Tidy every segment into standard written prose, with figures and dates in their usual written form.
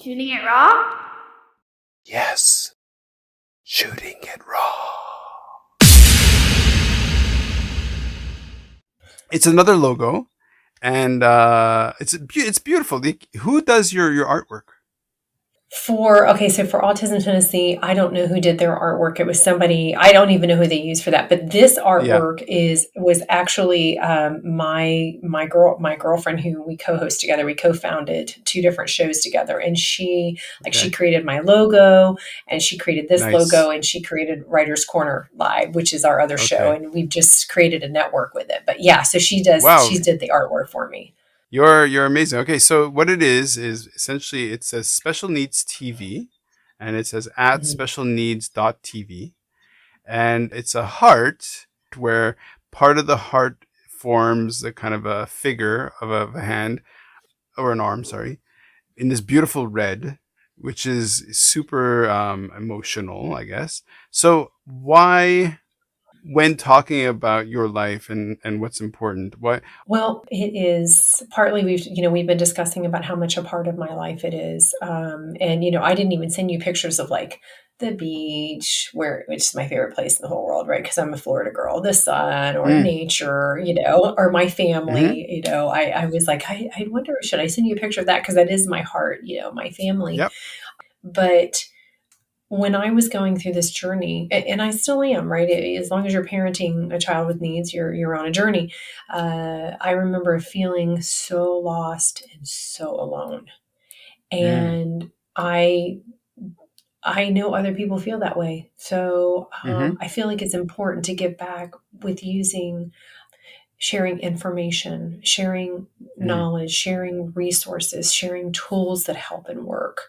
Shooting it raw? Yes. Shooting it raw. It's another logo, and it's beautiful. Who does your artwork? For Autism Tennessee, I don't know who did their artwork. It was somebody, I don't even know who they used for that. But this artwork was actually my girlfriend who we co-host together. We co-founded 2 different shows together, and she created my logo, and she created this logo, and she created Writer's Corner Live, which is our other show, and we've just created a network with it. But yeah, so she did the artwork for me. You're amazing. Okay, so what it is essentially it says Special Needs TV, and it says at specialneeds.tv, and it's a heart where part of the heart forms a kind of a figure of a hand or an arm, in this beautiful red, which is super emotional, I guess. So why, when talking about your life and what's important, what? Well, it is partly we've been discussing about how much a part of my life it is, and I didn't even send you pictures of like the beach, which is my favorite place in the whole world, right? Because I'm a Florida girl, the sun or nature, or my family. I was like, I wonder, should I send you a picture of that? Because that is my heart, my family. Yep. But when I was going through this journey, and I still am, right? As long as you're parenting a child with needs, you're on a journey. I remember feeling so lost and so alone. And I know other people feel that way. So I feel like it's important to give back with sharing information, sharing knowledge, sharing resources, sharing tools that help and work.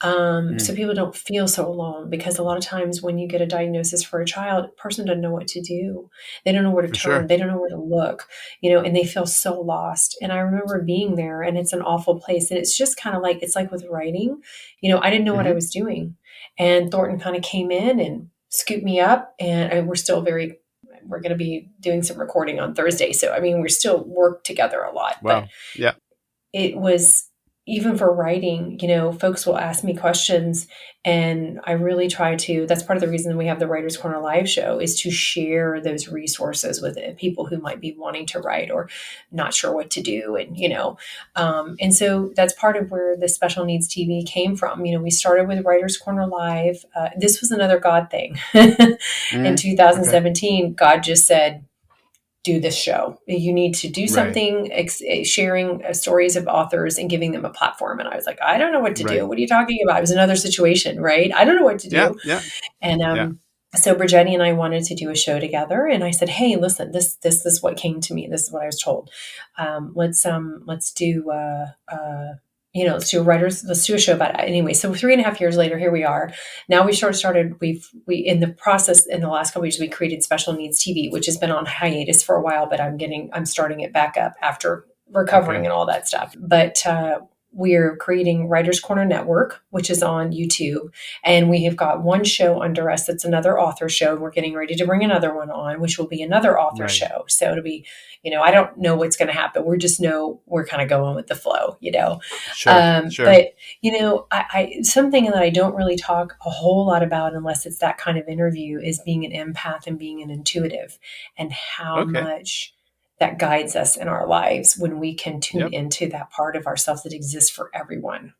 So people don't feel so alone, because a lot of times when you get a diagnosis for a child, a person doesn't know what to do. They don't know where to turn. They don't know where to look, and they feel so lost. And I remember being there, and it's an awful place. And it's just kind of like, it's like with writing, I didn't know what I was doing. And Thornton kind of came in and scooped me up, and we're going to be doing some recording on Thursday. So, I mean, we still work together a lot. Wow. But yeah. It was, even for writing, folks will ask me questions, and I really try to, that's part of the reason we have the Writer's Corner live show, is to share those resources with people who might be wanting to write or not sure what to do. And so that's part of where the Special Needs TV came from. We started with Writer's Corner Live. This was another God thing. In 2017, God just said, do this show. You need to do something, sharing stories of authors and giving them a platform. And I was like, I don't know what to do. What are you talking about? It was another situation, right? I don't know what to do. Yeah. And so Bridgetti and I wanted to do a show together. And I said, hey, listen, this is what came to me. This is what I was told. Let's do let's do a show about it. Anyway, so 3.5 years later, here we are. Now we started, we in the process, in the last couple of years, we created Special Needs TV, which has been on hiatus for a while, but I'm starting it back up after recovering and all that stuff. But we're creating Writer's Corner Network, which is on YouTube. And we have got one show under us that's another author show. We're getting ready to bring another one on, which will be another author show. So it'll be, I don't know what's going to happen. We just know we're kind of going with the flow, Sure. But, I something that I don't really talk a whole lot about unless it's that kind of interview is being an empath and being an intuitive, and how much that guides us in our lives when we can tune into that part of ourselves that exists for everyone,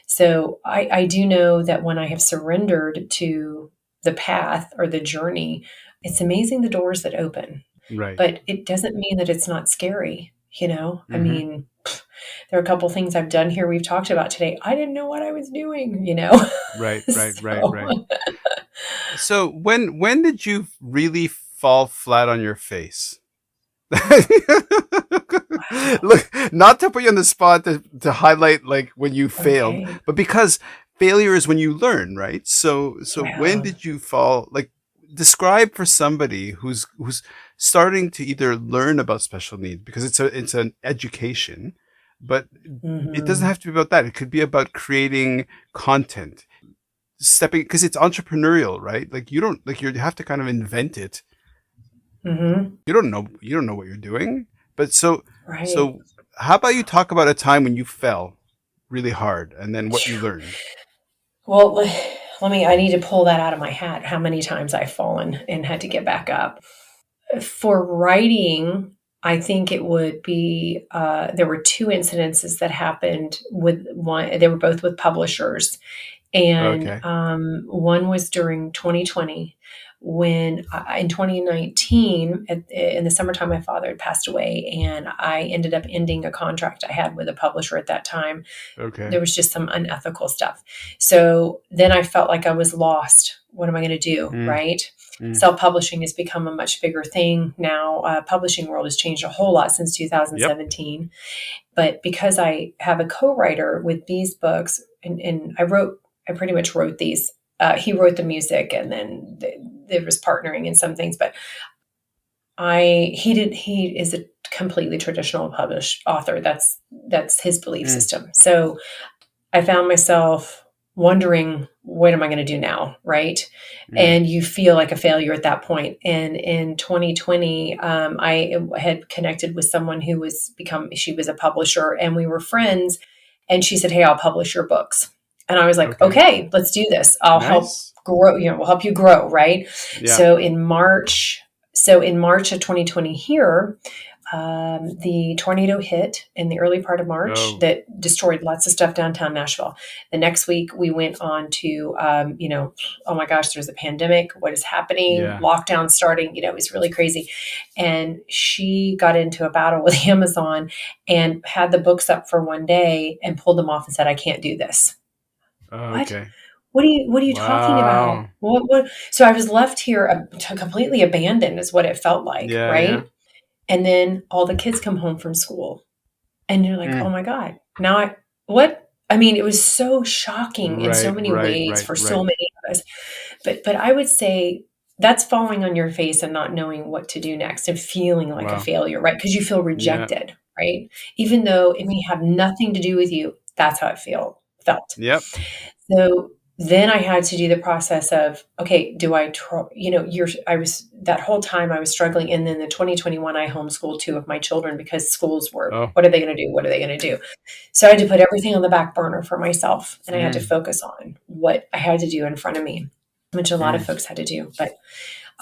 So I do know that when I have surrendered to the path or the journey, it's amazing the doors that open, but it doesn't mean that it's not scary. I mean, there are a couple things I've done here we've talked about today. I didn't know what I was doing, Right. So when did you really fall flat on your face? Look, not to put you on the spot to highlight like when you failed, but because failure is when you learn, right? So when did you fall? Like, describe for somebody who's starting to either learn about special needs, because it's an education, but it doesn't have to be about that. It could be about creating content, because it's entrepreneurial, right? Like you have to kind of invent it. You don't know what you're doing, but so how about you talk about a time when you fell, really hard, and then what you learned. Well, I need to pull that out of my hat, how many times I've fallen and had to get back up. For writing, I think it would be, there were two incidences that happened with one, they were both with publishers. And Okay. one was during 2020 when in 2019, in the summertime, my father had passed away, and I ended up ending a contract I had with a publisher at that time. There Okay. was just some unethical stuff. So then I felt like I was lost. What am I going to do? Mm, Right. mm. Self publishing has become a much bigger thing now. Publishing world has changed a whole lot since Yep. 2017. But because I have a co-writer with these books, and I pretty much wrote these. He wrote the music, and then there was partnering in some things. But he is a completely traditional published author. That's his belief Mm, system. So I found myself wondering, what am I going to do now? Right. mm. And you feel like a failure at that point. And in 2020, I had connected with someone she was a publisher, and we were friends. And she said, "Hey, I'll publish your books." And I was like, Okay. "Okay, let's do this. I'll help Nice. grow, we'll help you grow." Right. Yeah. So in March of 2020 here, the tornado hit in the early part of March Oh. that destroyed lots of stuff downtown Nashville. The next week, we went on to, oh my gosh, there's a pandemic. What is happening? Yeah. Lockdown starting. It was really crazy. And she got into a battle with Amazon and had the books up for one day and pulled them off and said, "I can't do this." Oh, What? okay. What are you talking about? Wow. What? So I was left here completely abandoned, is what it felt like, Yeah. Yeah. right? And then all the kids come home from school, and you're like, "Oh Mm. my God, now what?" I mean, it was so shocking in so Right. many Right. ways Right. for so Right. many of us. But I would say that's falling on your face and not knowing what to do next and feeling like a Wow. failure, right? Because you feel Yeah. rejected, right? Even though it may have nothing to do with you, that's how it felt. Yep. So then I had to do the process of, okay, do I try, I was, that whole time I was struggling. And then the 2021, I homeschooled two of my children because schools were, Oh. what are they going to do? What are they going to do? So I had to put everything on the back burner for myself, and I had to Mm. focus on what I had to do in front of me, which a lot of Mm. folks had to do. But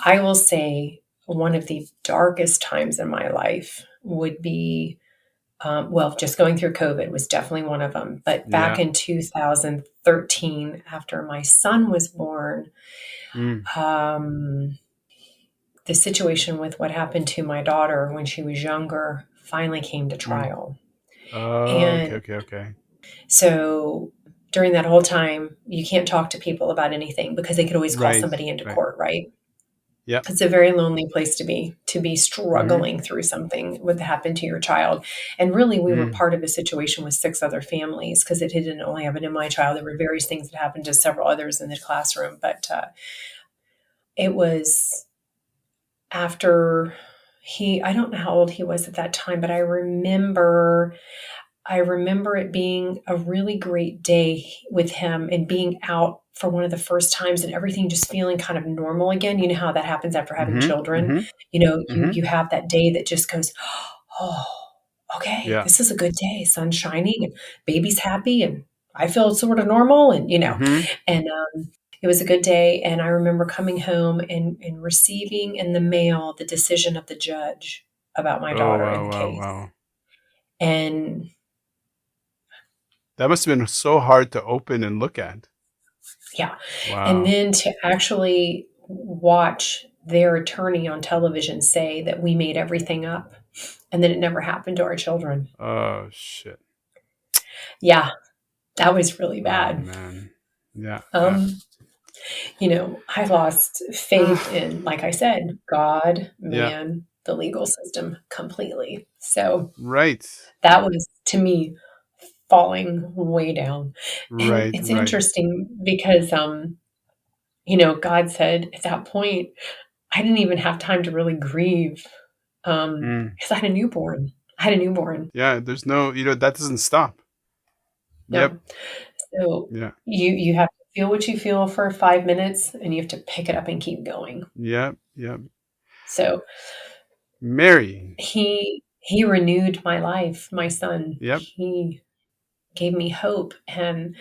I will say one of the darkest times in my life would be, well, just going through COVID was definitely one of them. But back Yeah. in 2013, after my son was born, Mm. um, the situation with what happened to my daughter when she was younger finally came to Mm. trial. Oh, okay. And Okay. Okay. so during that whole time, you can't talk to people about anything because they could always call Right. somebody into Right. court, right? Yep. It's a very lonely place to be Mm-hmm. struggling through something what happened to your child. And really, we were Mm. part of a situation with six other families because it didn't only happen to my child. There were various things that happened to several others in the classroom. But it was after I don't know how old he was at that time, but I remember it being a really great day with him and being out for one of the first times and everything just feeling kind of normal again. You know how that happens after having Mm-hmm. children. Mm-hmm. Mm-hmm. You have that day that just goes, "Oh, okay, Yeah. this is a good day. Sun's shining and baby's happy and I feel sort of normal." Mm-hmm. And it was a good day. And I remember coming home and receiving in the mail the decision of the judge about my Oh, daughter in wow. the Wow. case. Wow. And That must have been so hard to open and look at. yeah. And Wow. then to actually watch their attorney on television say that we made everything up and that it never happened to our children. Oh, shit. Yeah, that was really Oh, bad. man. Yeah. Yeah. Um, I lost faith in, like I said, God, Yeah. man, the legal system completely. So Right. that was to me falling way down. And Right. it's Right. interesting because God said at that point, I didn't even have time to really grieve, Mm. because I had a newborn. I had a newborn. Yeah. There's no, that doesn't stop. Yep. No. So Yeah. you have to feel what you feel for 5 minutes, and you have to pick it up and keep going. Yep. Yep. So Mary. he renewed my life, my son. Yep. gave me hope and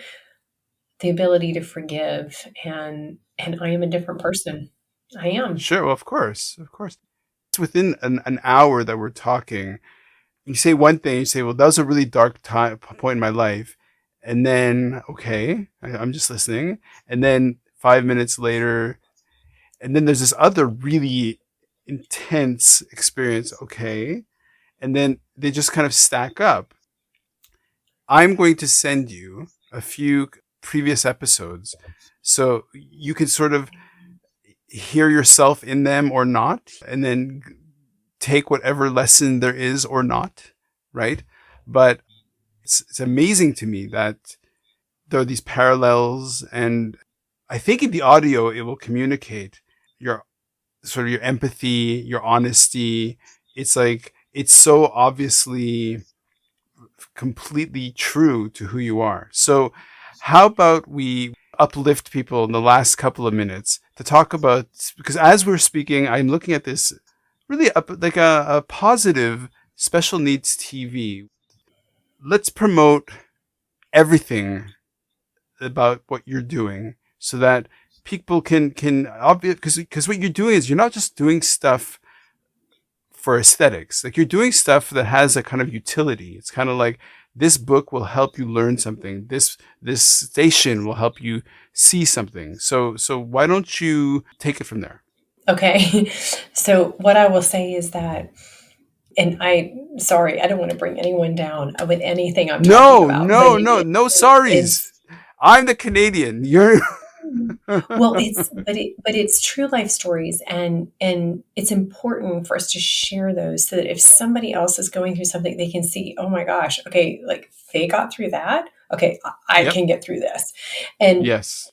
the ability to forgive, and I am a different person. I am. Sure. Well, of course. Of course. It's within an hour that we're talking. You say one thing, you say, well, that was a really dark point in my life. And then, okay, I'm just listening. And then 5 minutes later, and then there's this other really intense experience. Okay. And then they just kind of stack up. I'm going to send you a few previous episodes so you can sort of hear yourself in them or not, and then take whatever lesson there is or not, right? But it's amazing to me that there are these parallels, and I think in the audio it will communicate your sort of your empathy, your honesty. It's like it's so obviously completely true to who you are. So, how about we uplift people in the last couple of minutes to talk about, because as we're speaking, I'm looking at this really like a positive special needs TV. Let's promote everything about what you're doing so that people can obvious, because what you're doing is you're not just doing stuff for aesthetics. Like, you're doing stuff that has a kind of utility. It's kind of like, this book will help you learn something. This station will help you see something. So why don't you take it from there? Okay. So what I will say is that, and sorry, I don't want to bring anyone down with anything I'm talking No, about, but no, no, no sorries. it's I'm the Canadian. You're well, but it's true life stories, and it's important for us to share those so that if somebody else is going through something, they can see, oh my gosh, okay, like they got through that. Okay, I Yep. can get through this. And Yes.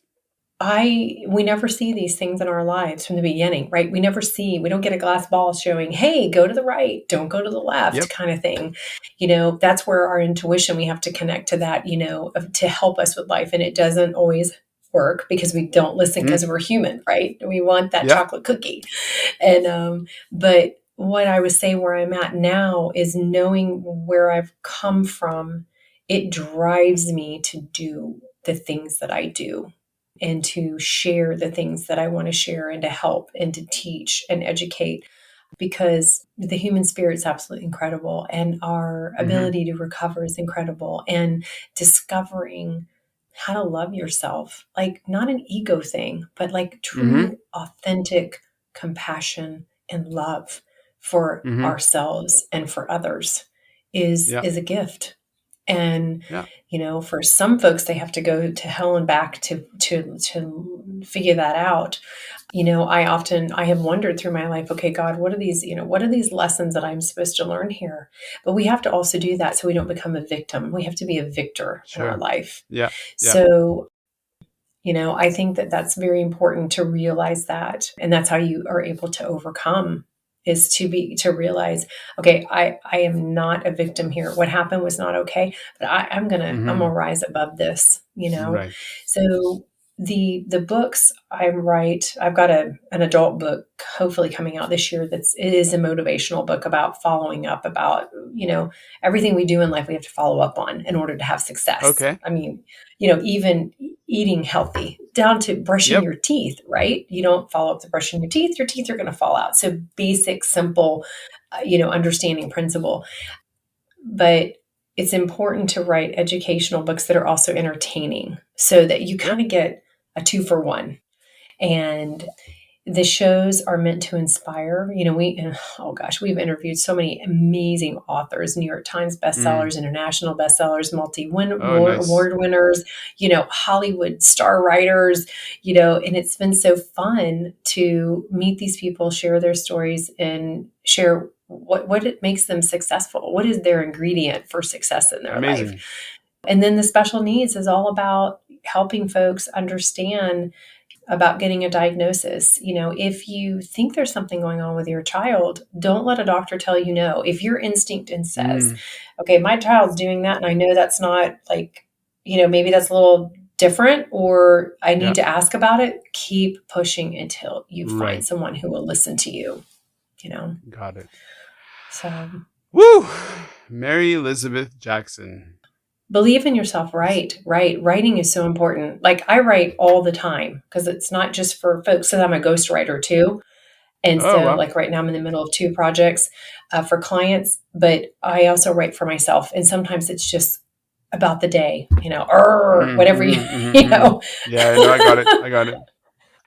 we never see these things in our lives from the beginning, right? We don't get a glass ball showing, hey, go to the right, don't go to the left, Yep. kind of thing. That's where our intuition, we have to connect to that, to help us with life. And it doesn't always work because we don't listen Mm. because we're human, right? We want that Yep. chocolate cookie. And, but what I would say where I'm at now is knowing where I've come from. It drives me to do the things that I do and to share the things that I want to share and to help and to teach and educate, because the human spirit is absolutely incredible and our Mm-hmm. ability to recover is incredible, and discovering how to love yourself, like not an ego thing, but like Mm-hmm. true authentic compassion and love for Mm-hmm. ourselves and for others is Yeah. is a gift. And Yeah. for some folks, they have to go to hell and back to figure that out. I have wondered through my life, okay, God, what are these lessons that I'm supposed to learn here? But we have to also do that so we don't become a victim. We have to be a victor in our Sure. life. Yeah. Yeah. So, I think that that's very important to realize that. And that's how you are able to overcome, is to realize, okay, I am not a victim here. What happened was not okay, but I'm Mm-hmm. gonna rise above this. Right. So the books I write, I've got an adult book hopefully coming out this year. It is a motivational book about following up, about, everything we do in life we have to follow up on in order to have success. Okay. I mean, even eating healthy down to brushing Yep. your teeth, right? You don't follow up the brushing your teeth are going to fall out. So basic, simple, understanding principle. But it's important to write educational books that are also entertaining so that you kind Yep. of get a two for one. And the shows are meant to inspire. Oh gosh, we've interviewed so many amazing authors, New York Times Mm. bestsellers, international bestsellers, multi-win Oh, nice. award winners, Hollywood star writers, and it's been so fun to meet these people, share their stories, and share what it makes them successful. What is their ingredient for success in their life? Amazing. And then the special needs is all about helping folks understand about getting a diagnosis. If you think there's something going on with your child, don't let a doctor tell you no. If your instinct and says, Mm. okay, my child's doing that and I know that's not like, maybe that's a little different, or I need Yeah. to ask about it, keep pushing until you find Right. someone who will listen to you, you know? Got it. So Woo! Mary Elizabeth Jackson. Believe in yourself. Right, right. Writing is so important. Like I write all the time because it's not just for folks. So I'm a ghostwriter too. And Oh, so, wow. like right now, I'm in the middle of two projects for clients, but I also write for myself. And sometimes it's just about the day, or whatever you, Mm-hmm, mm-hmm, you mm-hmm. know. Yeah, no, I got it. I got it.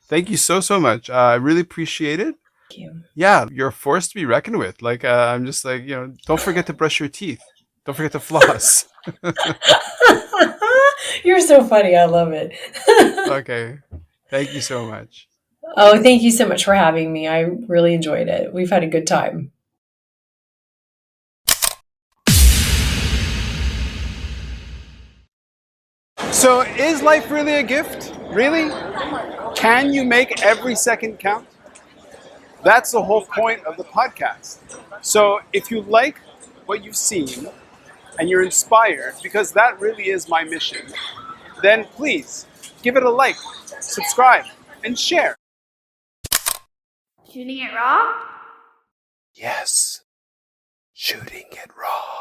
Thank you so, so much. I really appreciate it. Thank you. Yeah, you're a force to be reckoned with. Like, I'm just like, don't forget to brush your teeth. Don't forget to floss. You're so funny. I love it. Okay. Thank you so much. Oh, thank you so much for having me. I really enjoyed it. We've had a good time. So, is life really a gift? Really? Can you make every second count? That's the whole point of the podcast. So, if you like what you've seen and you're inspired, because that really is my mission, then please give it a like, subscribe, and share. Shooting it raw? Yes, shooting it raw.